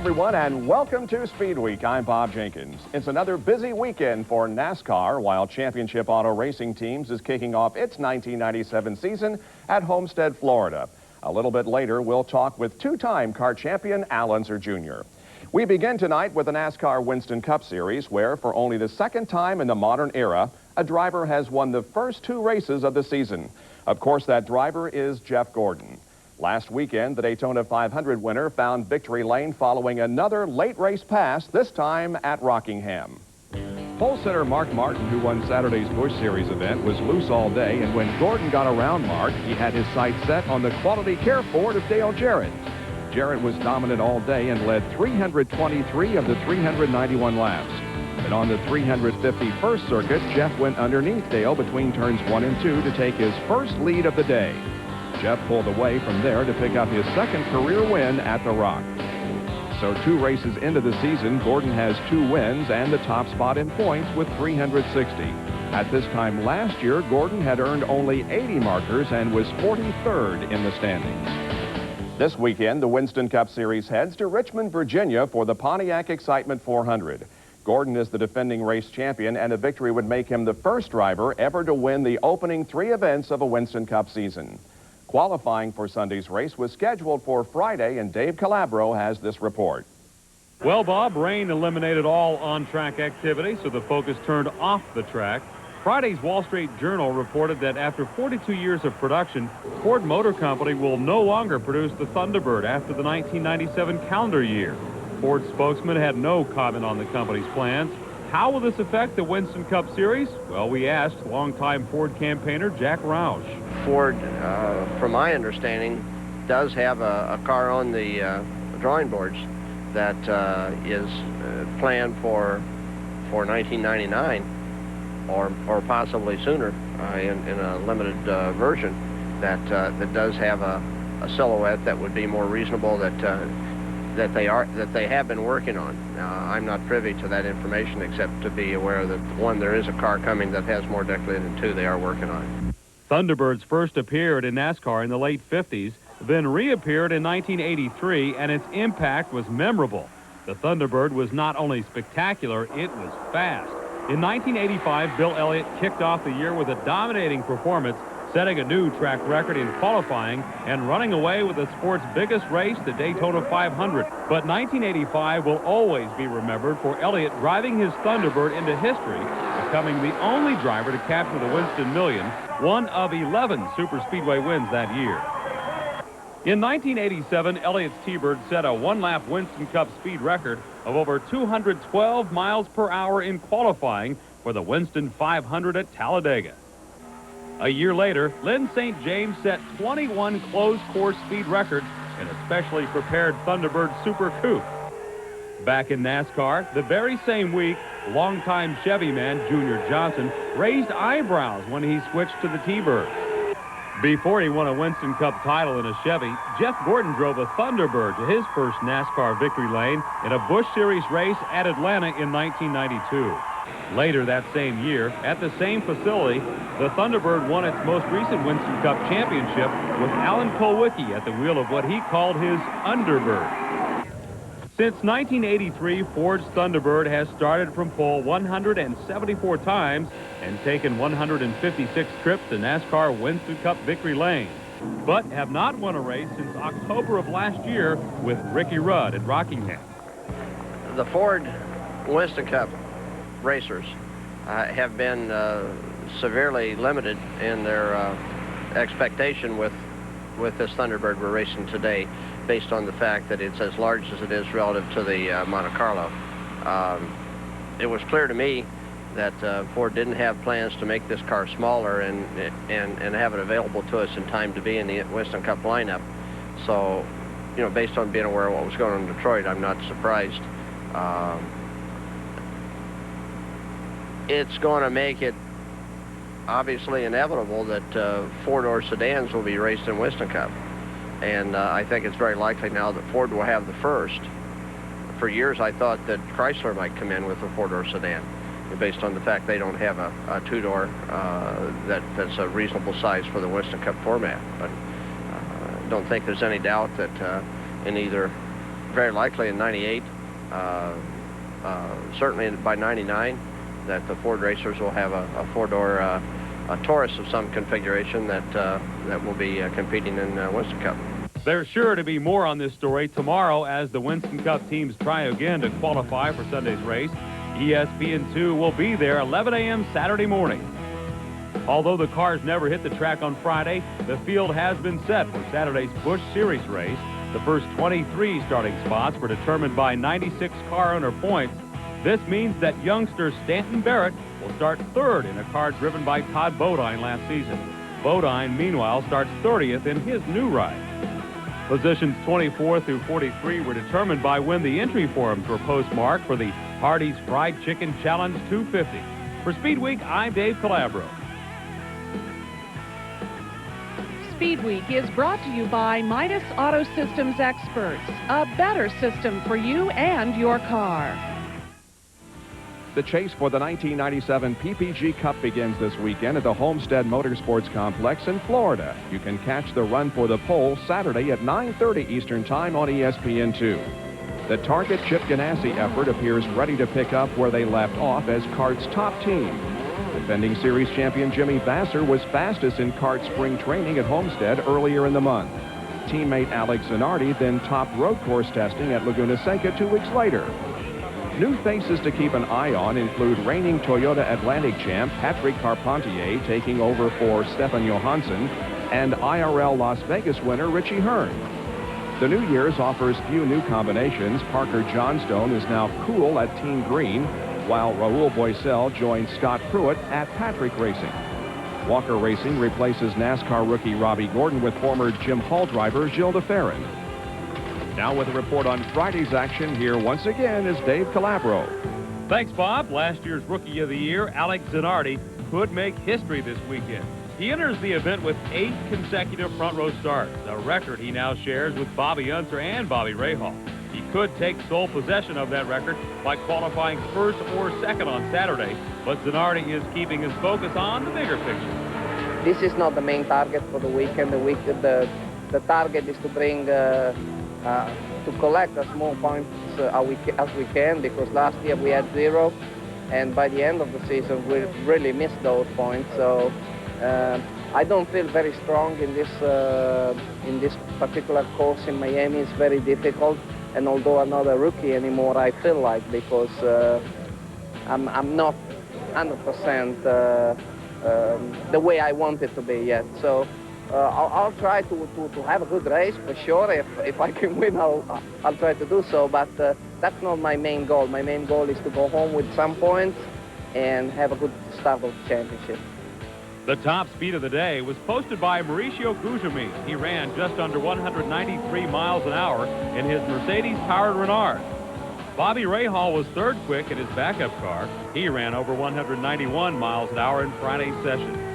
everyone, and welcome to Speed Week. I'm Bob Jenkins. It's another busy weekend for NASCAR while Championship Auto Racing Teams is kicking off its 1997 season at Homestead, Florida. A little bit later, we'll talk with two-time kart champion Al Unser Jr. We begin tonight with the NASCAR Winston Cup Series, where for only the second time in the modern era, a driver has won the first two races of the season. Of course, that driver is Jeff Gordon. Last weekend, the Daytona 500 winner found victory lane following another late race pass, this time at Rockingham. Pole sitter Mark Martin, who won Saturday's Busch Series event, was loose all day, and when Gordon got around Mark, he had his sights set on the Quality Care Ford of Dale Jarrett. Jarrett was dominant all day and led 323 of the 391 laps. But on the 351st circuit, Jeff went underneath Dale between turns 1 and 2 to take his first lead of the day. Jeff pulled away from there to pick up his second career win at the Rock. So 2 races into the season, Gordon has 2 wins and the top spot in points with 360. At this time last year, Gordon had earned only 80 markers and was 43rd in the standings. This weekend, the Winston Cup Series heads to Richmond, Virginia for the Pontiac Excitement 400. Gordon is the defending race champion, and a victory would make him the first driver ever to win the opening 3 events of a Winston Cup season. Qualifying for Sunday's race was scheduled for Friday, and Dave Calabro has this report. Well, Bob, rain eliminated all on-track activity, so the focus turned off the track. Friday's Wall Street Journal reported that after 42 years of production, Ford Motor Company will no longer produce the Thunderbird after the 1997 calendar year. Ford spokesman had no comment on the company's plans. How will this affect the Winston Cup Series? Well, we asked longtime Ford campaigner Jack Roush. Ford, from my understanding, does have a car on the drawing boards that is planned for 1999 or possibly sooner in a limited version that does have a silhouette that would be more reasonable that they have been working on. I'm not privy to that information except to be aware that, 1, there is a car coming that has more decorated, and 2, they are working on it. Thunderbirds first appeared in NASCAR in the late 50s, then reappeared in 1983, and its impact was memorable. The Thunderbird was not only spectacular, it was fast. In 1985, Bill Elliott kicked off the year with a dominating performance, setting a new track record in qualifying and running away with the sport's biggest race, the Daytona 500. But 1985 will always be remembered for Elliott driving his Thunderbird into history, becoming the only driver to capture the Winston Million, one of 11 superspeedway wins that year. In 1987, Elliott's T-Bird set a one-lap Winston Cup speed record of over 212 miles per hour in qualifying for the Winston 500 at Talladega. A year later, Lynn St. James set 21 closed-course speed records in a specially prepared Thunderbird Super Coupe. Back in NASCAR, the very same week, longtime Chevy man Junior Johnson raised eyebrows when he switched to the T-Bird. Before he won a Winston Cup title in a Chevy, Jeff Gordon drove a Thunderbird to his first NASCAR victory lane in a Busch Series race at Atlanta in 1992. Later that same year, at the same facility, the Thunderbird won its most recent Winston Cup championship with Alan Kulwicki at the wheel of what he called his Underbird. Since 1983, Ford's Thunderbird has started from pole 174 times and taken 156 trips to NASCAR Winston Cup victory lane, but have not won a race since October of last year with Ricky Rudd at Rockingham. The Ford Winston Cup racers have been severely limited in their expectation with this Thunderbird we're racing today, based on the fact that it's as large as it is relative to the Monte Carlo. It was clear to me that Ford didn't have plans to make this car smaller and have it available to us in time to be in the Winston Cup lineup. So, you know, based on being aware of what was going on in Detroit, I'm not surprised. It's going to make it obviously inevitable that four-door sedans will be raced in Winston Cup. And I think it's very likely now that Ford will have the first. For years, I thought that Chrysler might come in with a four-door sedan, based on the fact they don't have a two-door that's a reasonable size for the Winston Cup format. But I don't think there's any doubt that in either very likely in 98, certainly by 99, that the Ford racers will have a four-door a Taurus of some configuration that will be competing in Winston Cup. There's sure to be more on this story tomorrow as the Winston Cup teams try again to qualify for Sunday's race. ESPN 2 will be there 11 a.m. Saturday morning. Although the cars never hit the track on Friday, the field has been set for Saturday's Busch Series race. The first 23 starting spots were determined by 96 car owner points. This means that youngster Stanton Barrett will start third in a car driven by Todd Bodine last season. Bodine, meanwhile, starts 30th in his new ride. Positions 24 through 43 were determined by when the entry forms were postmarked for the Hardee's Fried Chicken Challenge 250. For SpeedWeek, I'm Dave Calabro. SpeedWeek is brought to you by Midas Auto Systems Experts, a better system for you and your car. The chase for the 1997 PPG Cup begins this weekend at the Homestead Motorsports Complex in Florida. You can catch the run for the pole Saturday at 9:30 Eastern Time on ESPN2. The Target Chip Ganassi effort appears ready to pick up where they left off as CART's top team. Defending series champion Jimmy Vasser was fastest in CART spring training at Homestead earlier in the month. Teammate Alex Zanardi then topped road course testing at Laguna Seca 2 weeks later. New faces to keep an eye on include reigning Toyota Atlantic champ Patrick Carpentier taking over for Stefan Johansson and IRL Las Vegas winner Richie Hearn. The New Year's offers few new combinations. Parker Johnstone is now cool at Team Green, while Raul Boisel joins Scott Pruitt at Patrick Racing. Walker Racing replaces NASCAR rookie Robbie Gordon with former Jim Hall driver Gilles de Ferran. Now with a report on Friday's action, here once again is Dave Calabro. Thanks, Bob. Last year's Rookie of the Year, Alex Zanardi, could make history this weekend. He enters the event with 8 consecutive front row starts, a record he now shares with Bobby Unser and Bobby Rahal. He could take sole possession of that record by qualifying first or second on Saturday, but Zanardi is keeping his focus on the bigger picture. This is not the main target for the weekend. The target is to bring to collect as more points as we can, because last year we had 0, and by the end of the season we really missed those points. So I don't feel very strong in this particular course in Miami. It's very difficult, and although I'm not a rookie anymore, I feel like, because I'm not 100% the way I want it to be yet. So I'll try to have a good race for sure. If I can win, I'll try to do so. But that's not my main goal. My main goal is to go home with some points and have a good start of the championship. The top speed of the day was posted by Mauricio Gugelmin. He ran just under 193 miles an hour in his Mercedes-powered Renard. Bobby Rahal was third quick in his backup car. He ran over 191 miles an hour in Friday's session.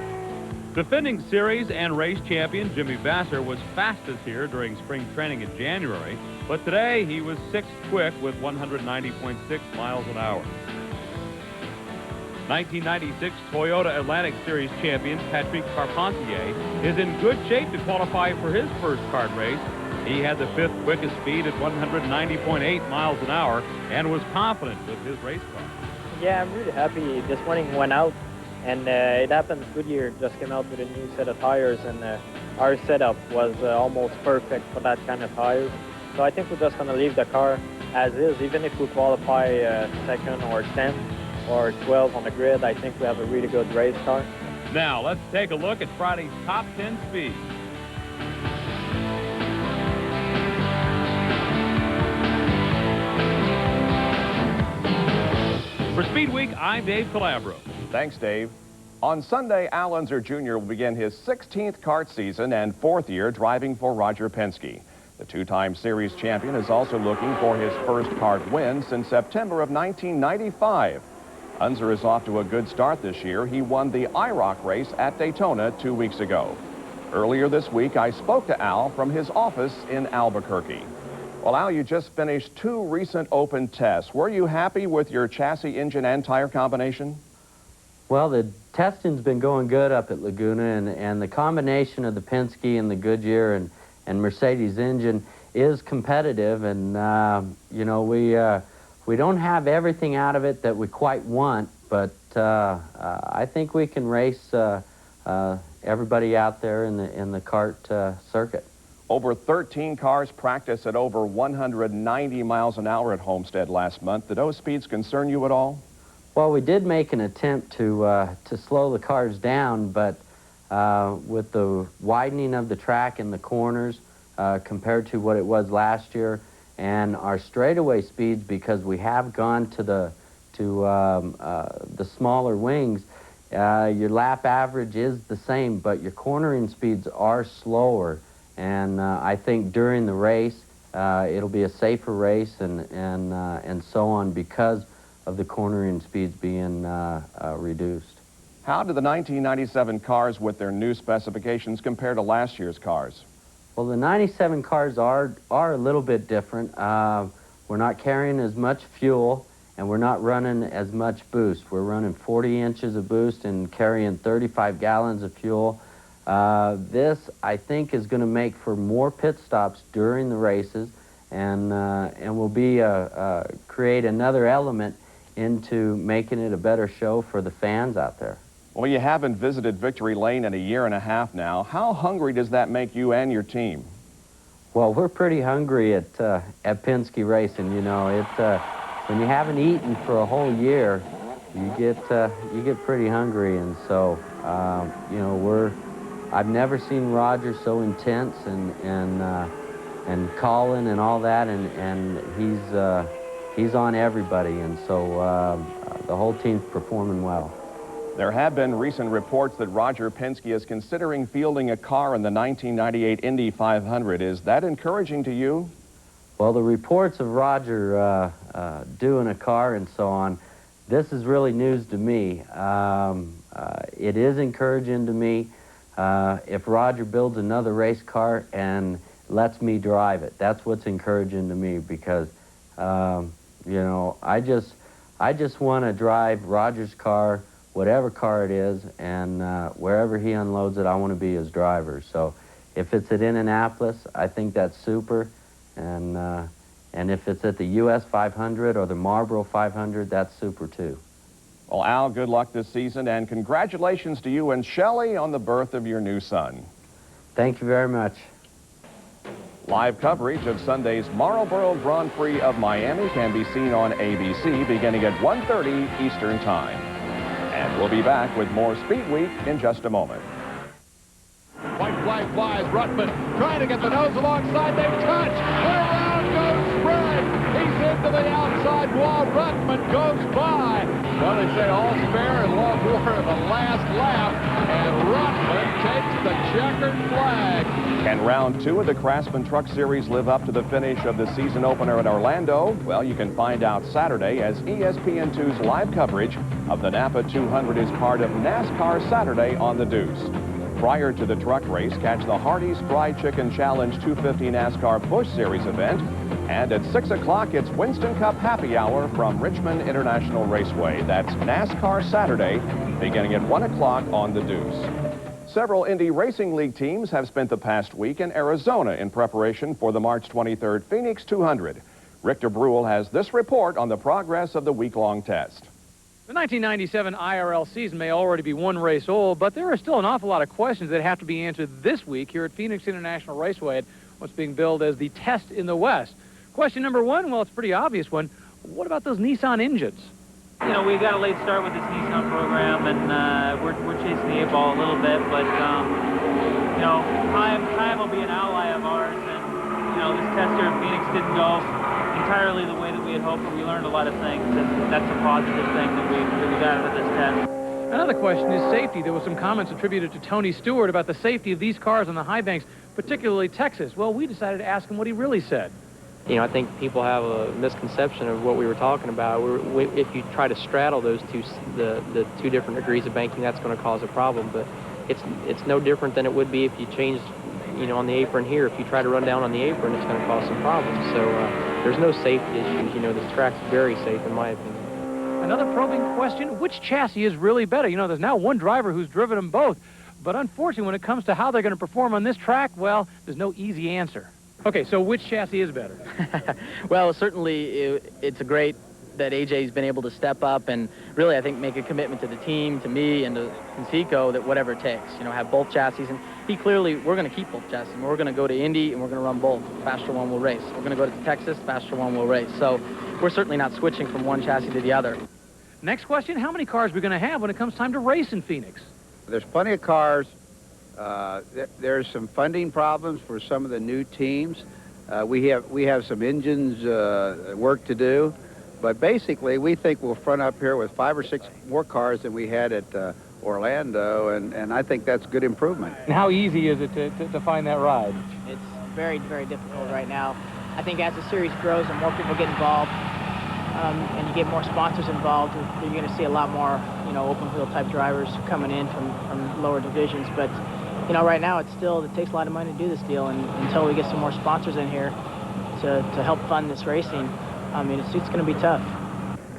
Defending series and race champion Jimmy Vasser was fastest here during spring training in January, but today he was 6th quick with 190.6 miles an hour. 1996 Toyota Atlantic Series champion Patrick Carpentier is in good shape to qualify for his first kart race. He had the 5th quickest speed at 190.8 miles an hour and was confident with his race car. Yeah, I'm really happy. This morning went out, and it happened. Goodyear just came out with a new set of tires, and our setup was almost perfect for that kind of tires. So I think we're just going to leave the car as is. Even if we qualify 2nd or 10th or 12 on the grid, I think we have a really good race car. Now let's take a look at Friday's top 10 speeds. For SpeedWeek, I'm Dave Calabro. Thanks, Dave. On Sunday, Al Unser Jr. will begin his 16th kart season and 4th year driving for Roger Penske. The two-time series champion is also looking for his first kart win since September of 1995. Unser is off to a good start this year. He won the IROC race at Daytona 2 weeks ago. Earlier this week, I spoke to Al from his office in Albuquerque. Well, Al, you just finished 2 recent open tests. Were you happy with your chassis, engine, and tire combination? Well, the testing's been going good up at Laguna, and the combination of the Penske and the Goodyear and Mercedes engine is competitive, and you know, we don't have everything out of it that we quite want, but I think we can race everybody out there in the kart circuit. Over 13 cars practiced at over 190 miles an hour at Homestead last month. Did those speeds concern you at all? Well, we did make an attempt to slow the cars down, but with the widening of the track in the corners compared to what it was last year, and our straightaway speeds, because we have gone to the smaller wings, your lap average is the same, but your cornering speeds are slower. And I think during the race, it'll be a safer race and so on because of the cornering speeds being reduced. How do the 1997 cars with their new specifications compare to last year's cars? Well, the 97 cars are a little bit different. We're not carrying as much fuel, and we're not running as much boost. We're running 40 inches of boost and carrying 35 gallons of fuel. This, I think, is going to make for more pit stops during the races, and will be create another element into making it a better show for the fans out there. Well, you haven't visited Victory Lane in a year and a half now. How hungry does that make you and your team? Well, we're pretty hungry at Penske Racing. You know, when you haven't eaten for a whole year, you get pretty hungry, and so you know, I've never seen Roger so intense and calling and all that, and he's on everybody, and so the whole team's performing well. There have been recent reports that Roger Penske is considering fielding a car in the 1998 Indy 500. Is that encouraging to you? Well, the reports of Roger doing a car and so on, this is really news to me. It is encouraging to me. If Roger builds another race car and lets me drive it, that's what's encouraging to me, because you know, I just want to drive Roger's car, whatever car it is, and wherever he unloads it, I want to be his driver. So if it's at Indianapolis, I think that's super, and if it's at the US 500 or the Marlboro 500, that's super too. Well, Al, good luck this season, and congratulations to you and Shelley on the birth of your new son. Thank you very much. Live coverage of Sunday's Marlboro Grand Prix of Miami can be seen on ABC beginning at 1:30 Eastern Time. And we'll be back with more Speed Week in just a moment. White flag flies. Ruttman trying to get the nose alongside. They touch. Around goes Sprague. He's into the outside wall. Ruttman goes by. Well, they say all spare and long war of the last lap. And Ruttman takes the checkered flag. Can round 2 of the Craftsman Truck Series live up to the finish of the season opener in Orlando? Well, you can find out Saturday as ESPN2's live coverage of the Napa 200 is part of NASCAR Saturday on the Deuce. Prior to the truck race, catch the Hardee's Fried Chicken Challenge 250 NASCAR Busch Series event. And at 6 o'clock, it's Winston Cup Happy Hour from Richmond International Raceway. That's NASCAR Saturday, beginning at 1 o'clock on the Deuce. Several Indy Racing League teams have spent the past week in Arizona in preparation for the March 23rd Phoenix 200. Richter Brule has this report on the progress of the week-long test. The 1997 IRL season may already be one race old, but there are still an awful lot of questions that have to be answered this week here at Phoenix International Raceway at what's being billed as the test in the West. Question number one, well, it's a pretty obvious one. What about those Nissan engines? You know, we got a late start with this Nissan program, and we're chasing the 8-ball a little bit, but, you know, time will be an ally of ours, and, you know, this test here in Phoenix didn't go entirely the way that we had hoped, but we learned a lot of things, and that's a positive thing that we got out of this test. Another question is safety. There were some comments attributed to Tony Stewart about the safety of these cars on the high banks, particularly Texas. Well, we decided to ask him what he really said. You know, I think people have a misconception of what we were talking about. If you try to straddle those the two different degrees of banking, that's going to cause a problem. But it's no different than it would be if you changed, you know, on the apron here. If you try to run down on the apron, it's going to cause some problems. So there's no safety issues. You know, this track's very safe, in my opinion. Another probing question, which chassis is really better? You know, there's now one driver who's driven them both. But unfortunately, when it comes to how they're going to perform on this track, well, there's no easy answer. Okay, so which chassis is better? Well, certainly it's great that AJ's been able to step up and really, I think, make a commitment to the team, to me, and to Conseco that whatever it takes, you know, have both chassis. And he clearly, we're going to keep both chassis. We're going to go to Indy and we're going to run both. Faster one will race. We're going to go to Texas, faster one will race. So we're certainly not switching from one chassis to the other. Next question, how many cars are we going to have when it comes time to race in Phoenix? There's plenty of cars. There's some funding problems for some of the new teams. We have some engines work to do. But basically, we think we'll front up here with 5 or 6 more cars than we had at Orlando, and I think that's good improvement. And how easy is it to find that ride? It's very, very difficult right now. I think as the series grows and more people get involved, and you get more sponsors involved, you're going to see a lot more, you know, open wheel type drivers coming in from lower divisions. But, you know, right now it takes a lot of money to do this deal, and until we get some more sponsors in here to help fund this racing, I mean, it's going to be tough.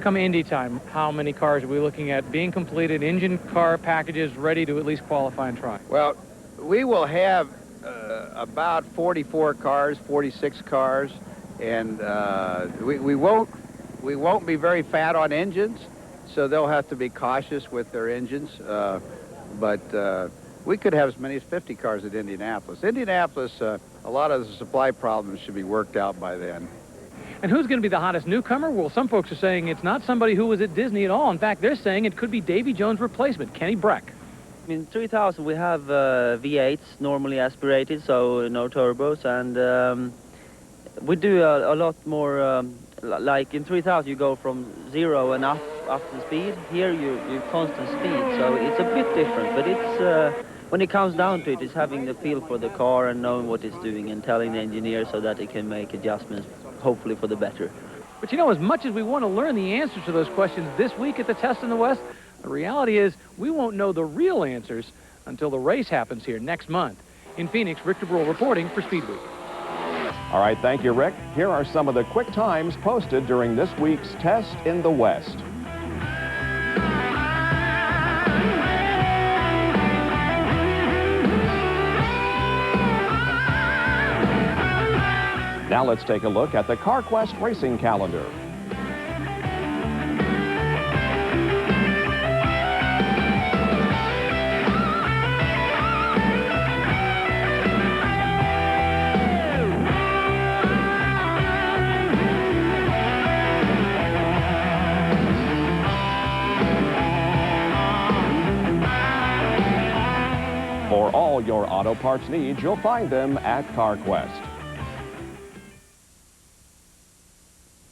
Come Indy time, how many cars are we looking at being completed, engine car packages ready to at least qualify and try? Well, we will have about 44 cars, 46 cars, and we won't be very fat on engines, so they'll have to be cautious with their engines. But we could have as many as 50 cars at Indianapolis. Indianapolis, a lot of the supply problems should be worked out by then. And who's going to be the hottest newcomer? Well, some folks are saying it's not somebody who was at Disney at all. In fact, they're saying it could be Davy Jones' replacement, Kenny Breck. In 3000 we have V8s, normally aspirated, so no turbos, and we do a lot more, like in 3000 you go from 0 and up the speed. Here you constant speed, so it's a bit different, but it's when it comes down to it, it's having the feel for the car and knowing what it's doing and telling the engineer so that they can make adjustments, hopefully for the better. But you know, as much as we want to learn the answers to those questions this week at the Test in the West, the reality is we won't know the real answers until the race happens here next month. In Phoenix, Rick DeBrule reporting for SpeedWeek. All right, thank you, Rick. Here are some of the quick times posted during this week's Test in the West. Now let's take a look at the CarQuest racing calendar. For all your auto parts needs, you'll find them at CarQuest.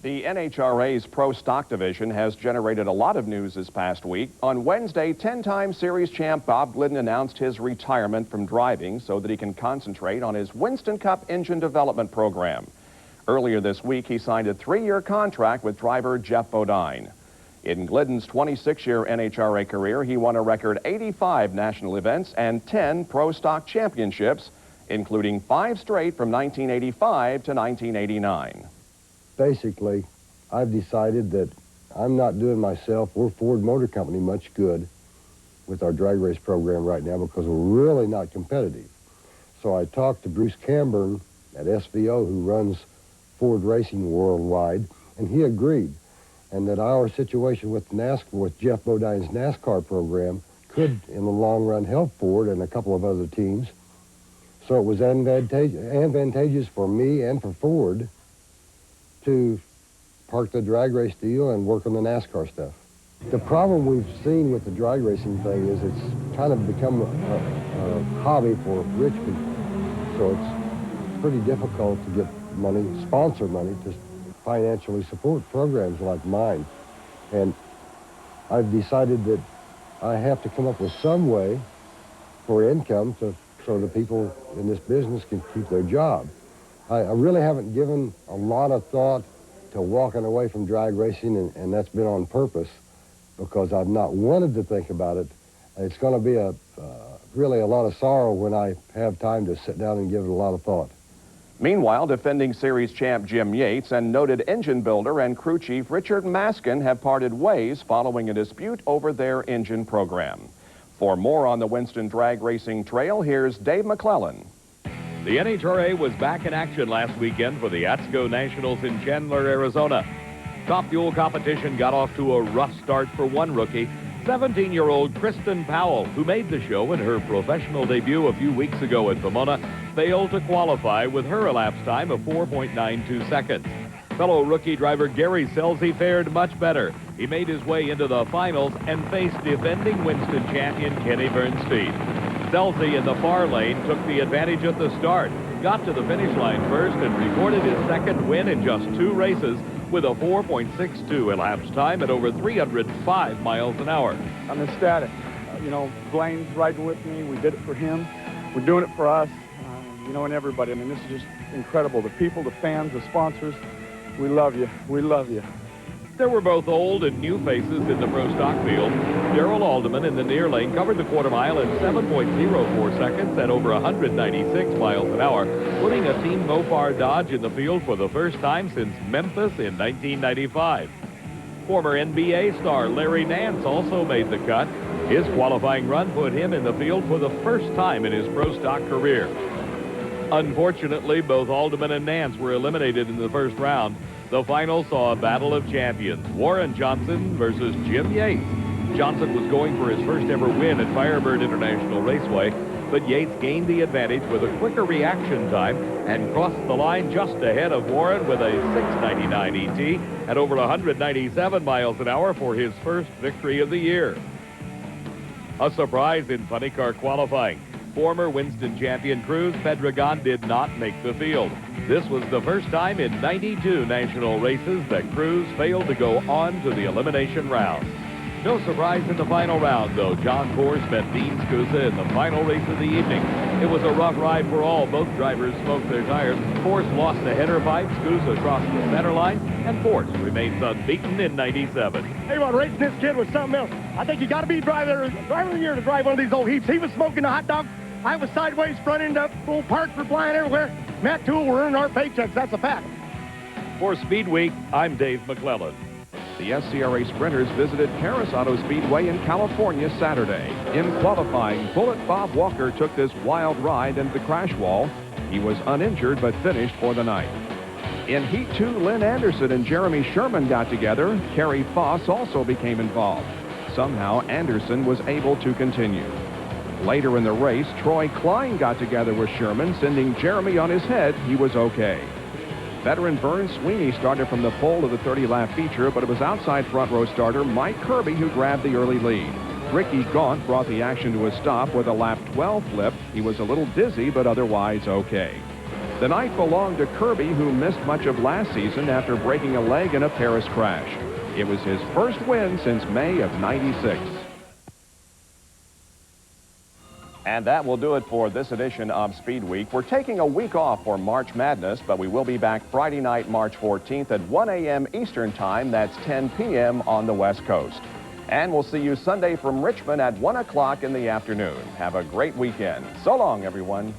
The NHRA's Pro Stock Division has generated a lot of news this past week. On Wednesday, 10-time series champ Bob Glidden announced his retirement from driving so that he can concentrate on his Winston Cup engine development program. Earlier this week, he signed a 3-year contract with driver Jeff Bodine. In Glidden's 26-year NHRA career, he won a record 85 national events and 10 Pro Stock championships, including 5 straight from 1985 to 1989. Basically, I've decided that I'm not doing myself or Ford Motor Company much good with our drag race program right now because we're really not competitive. So I talked to Bruce Camburn at SVO, who runs Ford Racing worldwide, and he agreed, and that our situation with NASCAR, with Jeff Bodine's NASCAR program, could, in the long run, help Ford and a couple of other teams. So it was advantageous for me and for Ford to park the drag race deal and work on the NASCAR stuff. The problem we've seen with the drag racing thing is it's kind of become a hobby for rich people. So it's pretty difficult to get money, sponsor money, to financially support programs like mine. And I've decided that I have to come up with some way for income so the people in this business can keep their job. I really haven't given a lot of thought to walking away from drag racing, and that's been on purpose because I've not wanted to think about it. It's going to be really a lot of sorrow when I have time to sit down and give it a lot of thought. Meanwhile, defending series champ Jim Yates and noted engine builder and crew chief Richard Maskin have parted ways following a dispute over their engine program. For more on the Winston drag racing trail, here's Dave McClellan. The NHRA was back in action last weekend for the ATSCO Nationals in Chandler, Arizona. Top Fuel competition got off to a rough start for one rookie, 17-year-old Kristen Powell, who made the show in her professional debut a few weeks ago at Pomona, failed to qualify with her elapsed time of 4.92 seconds. Fellow rookie driver Gary Scelzi fared much better. He made his way into the finals and faced defending Winston champion Kenny Bernstein. Scelzi in the far lane took the advantage at the start, got to the finish line first, and recorded his second win in just 2 races with a 4.62 elapsed time at over 305 miles an hour. I'm ecstatic. You know, Blaine's riding with me. We did it for him. We're doing it for us, you know, and everybody. I mean, this is just incredible. The people, the fans, the sponsors, we love you. We love you. There were both old and new faces in the pro stock field. Darrell Alderman in the near lane covered the quarter mile in 7.04 seconds at over 196 miles an hour, putting a Team Mopar Dodge in the field for the first time since Memphis in 1995. Former NBA star Larry Nance also made the cut. His qualifying run put him in the field for the first time in his pro stock career. Unfortunately, both Alderman and Nance were eliminated in the first round. The final saw a battle of champions, Warren Johnson versus Jim Yates. Johnson was going for his first ever win at Firebird International Raceway, but Yates gained the advantage with a quicker reaction time and crossed the line just ahead of Warren with a 6.99 ET at over 197 miles an hour for his first victory of the year. A surprise in funny car qualifying. Former Winston champion Cruz Pedregon did not make the field. This was the first time in 92 national races that Cruz failed to go on to the elimination round. No surprise in the final round, though. John Kors met Dean Scusa in the final race of the evening. It was a rough ride for all. Both drivers smoked their tires. Kors lost the header pipe. Scusa crossed the center line, and Kors remains unbeaten in 97. Hey, well, racing this kid was something else. I think you got to be driver of the year to drive one of these old heaps. He was smoking a hot dog. I was sideways, front end up, full parts were flying everywhere. Matt Toole, we're earning our paychecks. That's a fact. For Speed Week, I'm Dave McClellan. The SCRA sprinters visited Paris Auto Speedway in California Saturday. In qualifying, Bullet Bob Walker took this wild ride into the crash wall. He was uninjured but finished for the night. In Heat 2, Lynn Anderson and Jeremy Sherman got together. Kerry Foss also became involved. Somehow, Anderson was able to continue. Later in the race, Troy Klein got together with Sherman, sending Jeremy on his head. He was okay. Veteran Vern Sweeney started from the pole of the 30-lap feature, but it was outside front row starter Mike Kirby who grabbed the early lead. Ricky Gaunt brought the action to a stop with a lap 12 flip. He was a little dizzy, but otherwise okay. The night belonged to Kirby, who missed much of last season after breaking a leg in a Paris crash. It was his first win since May of '96. And that will do it for this edition of Speed Week. We're taking a week off for March Madness, but we will be back Friday night, March 14th at 1 a.m. Eastern Time. That's 10 p.m. on the West Coast. And we'll see you Sunday from Richmond at 1 o'clock in the afternoon. Have a great weekend. So long, everyone.